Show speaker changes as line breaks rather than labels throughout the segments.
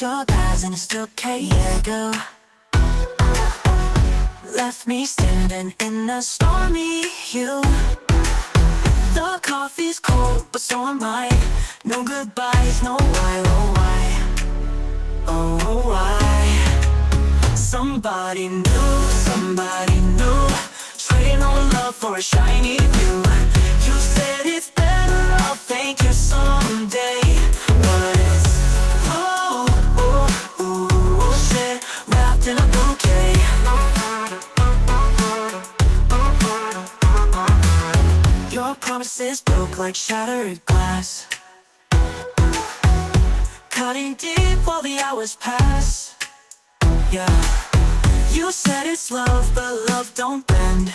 your eyes and I still can't go. Left me standing in a stormy hue. The coffee's cold, but so am I. No goodbyes, no why, oh why, oh why. Somebody new, trading all love for a shiny view. You said it's better, I'll thank you someday. But it's, oh shit, wrapped in a bouquet. Your promises broke like shattered glass, cutting deep while the hours pass. Yeah, you said it's love, but love don't bend.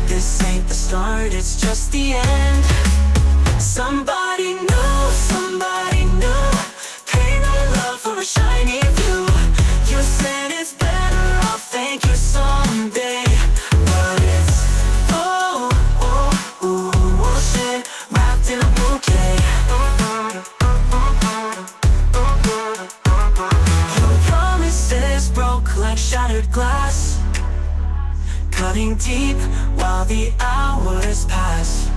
This ain't the start, it's just the end. Somebody new, paying our love for a shiny view. You said it's better, I'll thank you someday. But it's, oh shit, wrapped in a bouquet. Your promises broke like shattered glass, cutting deep while the hours pass.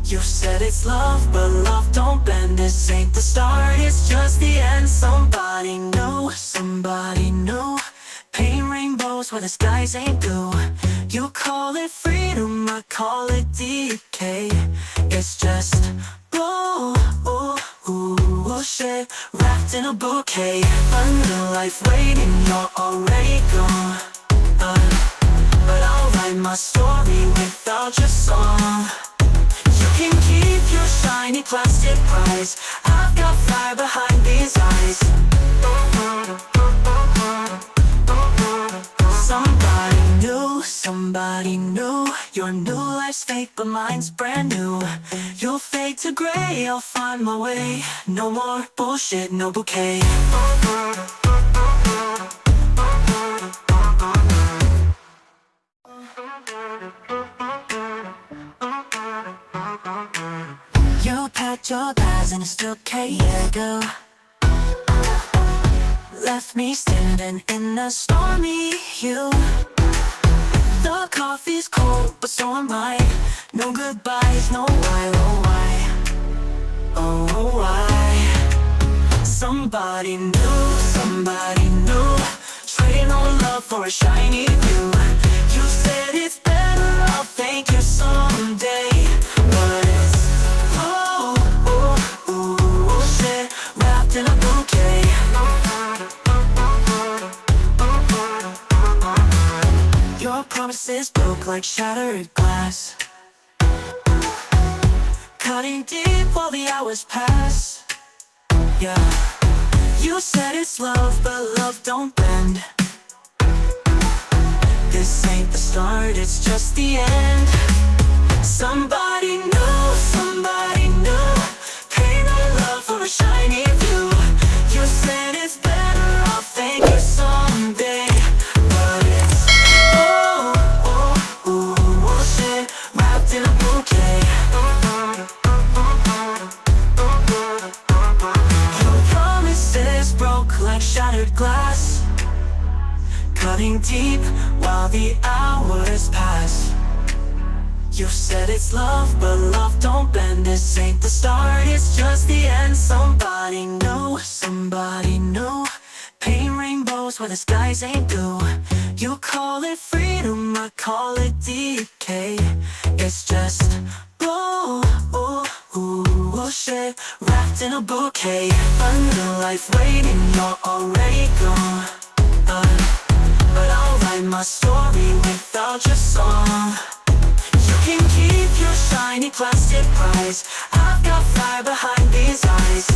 You said it's love, but love don't bend. This ain't the start, it's just the end. Somebody new, paint rainbows where the skies ain't blue. You call it freedom, I call it decay. It's just shit, wrapped in a bouquet. A new life waiting, you're already gone. But I'll write my story without your song. You can keep your shiny plastic prize. I've got fire behind these eyes. Somebody new, your new life's fake but mine's brand new. You'll fade to gray, I'll find my way. No more bullshit, no bouquet. You packed your bags and I still can't go. Left me standing in a stormy hue. The coffee's cold, but so am I. No goodbyes, no why, oh why, oh why. Somebody new, trading all love for a shiny view. You said it's better, I'll thank you someday. But it's, oh shit, wrapped in a bouquet. Your promises broke like shattered glass, cutting deep while the hours pass. Yeah, you said it's love, but love don't bend. This ain't the start, it's just the end. Somebody new, paint our love for a shiny view. You said it's better, I'll thank you someday. But it's, oh shit, wrapped in a bouquet. Your promises broke like shattered glass, cutting deep while the hours pass. You said it's love, but love don't bend. This ain't the start, it's just the end. Somebody new, paint rainbows where the skies ain't blue. You call it freedom, I call it decay. It's just shit, wrapped in a bouquet. A new life waiting, you're already gone. But I'll write my story without your song. You can keep your shiny plastic prize. I've got fire behind these eyes.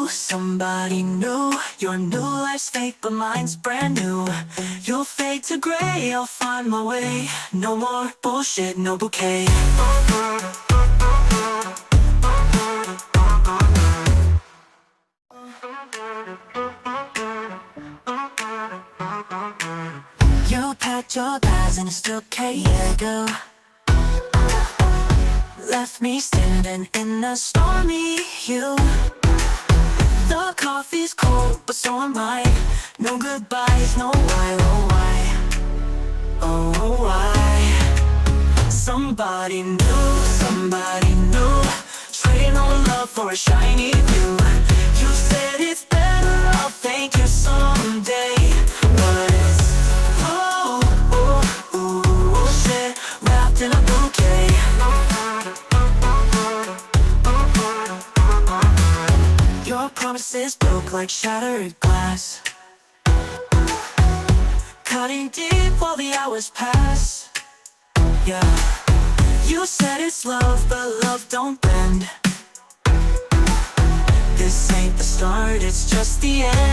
Somebody new, your new life's fake but mine's brand new. You'll fade to gray, I'll find my way. No more bullshit, no bouquet. You packed your bags and I still can't go. left me standing in a stormy hue. The coffee's cold, but so am I. No goodbyes, no why, oh why, oh why. Somebody new, trading all love for a shiny view. You said it's better, I'll thank you someday. But it's, shit, wrapped in a bouquet. Your promises broke like shattered glass, cutting deep while the hours pass. Yeah, you said it's love, but love don't bend. This ain't the start, it's just the end.